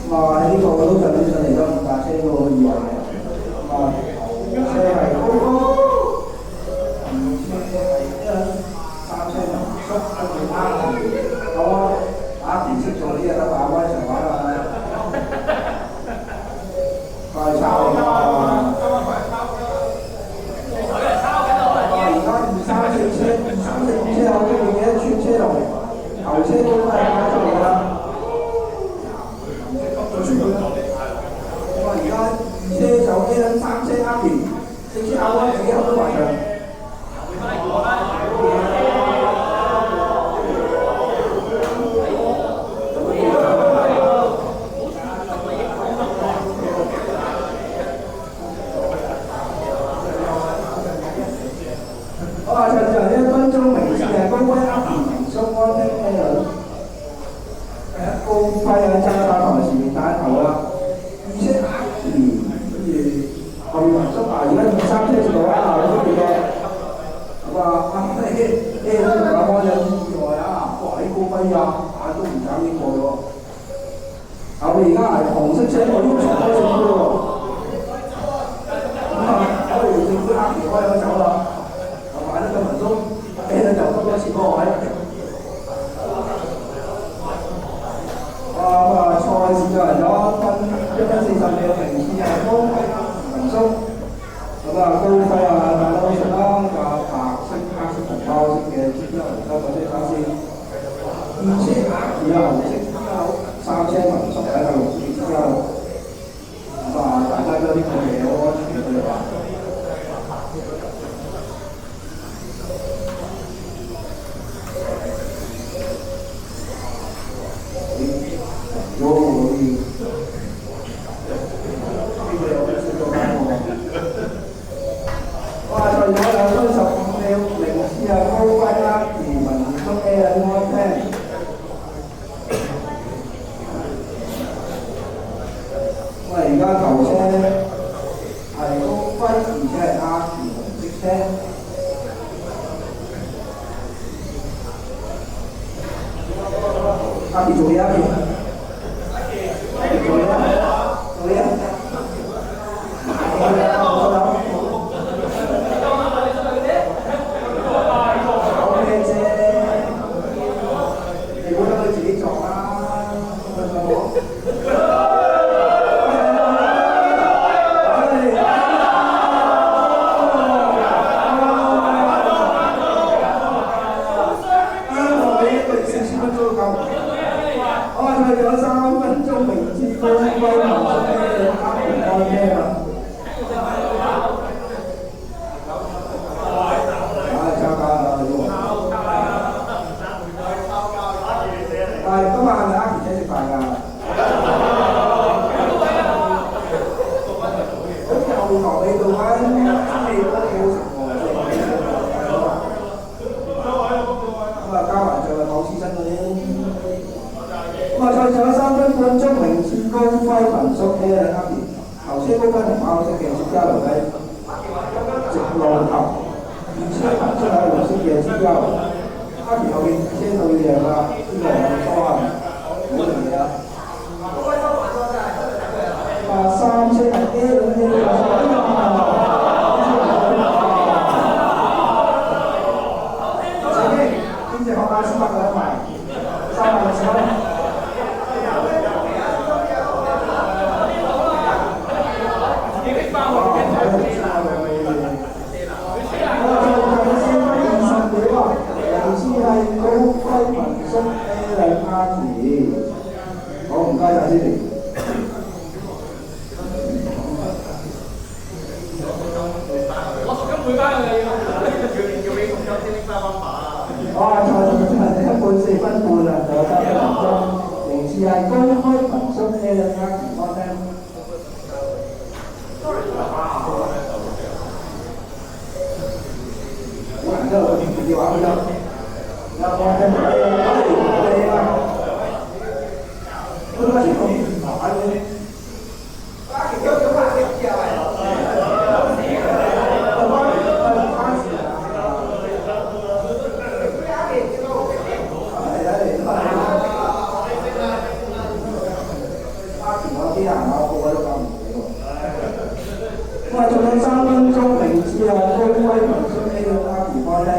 哇！呢個我都上年上嚟咗5架車喎，以為哇，車係高高，車係三車民宿，跟住好啊，唔識做呢嘢得打威上玩啦，快抄啊！而家2、3、4車有機會嘅穿車龍，頭車都係開出嚟啦。而家2車就 A 3車啱完，4車啱自己開到埋場。好啊，場上1分鐘名次係高威啱民宿安聽 A 高輝喺爭沙頭前面打頭啊！2車啱跟住後面民宿啊，而家2、3車到啊，好中意嘅。咁啊，A 都同阿安有啲意外啊！哇，啲高輝啊，都唔斬呢個喎。後面而家係紅色車，我呢個長開少少喎。咁啊，政府啱開咗走啦。買得個民宿 A 就得多次嗰個位。賽事就嚟咗1分40秒，名次係高輝民宿。咁啊，高輝啊，大家都識啦，白色、黑色同包色嘅車之後，收咗車先。2車而家紅色之後，3車民宿喺度綠色之後，咁啊，大家都呢個嘢好安全嘅話。哇！再攞2分15秒，名次係高輝啦，而民宿 A 係安聽。喂，而家頭車係高輝，而且係阿奇紅色車。阿奇做嘢，阿奇。有我哋買你啦，佢嗰啲咁買嘅，我仲有3分鐘，明知啊，高威文出呢個阿兒開聽。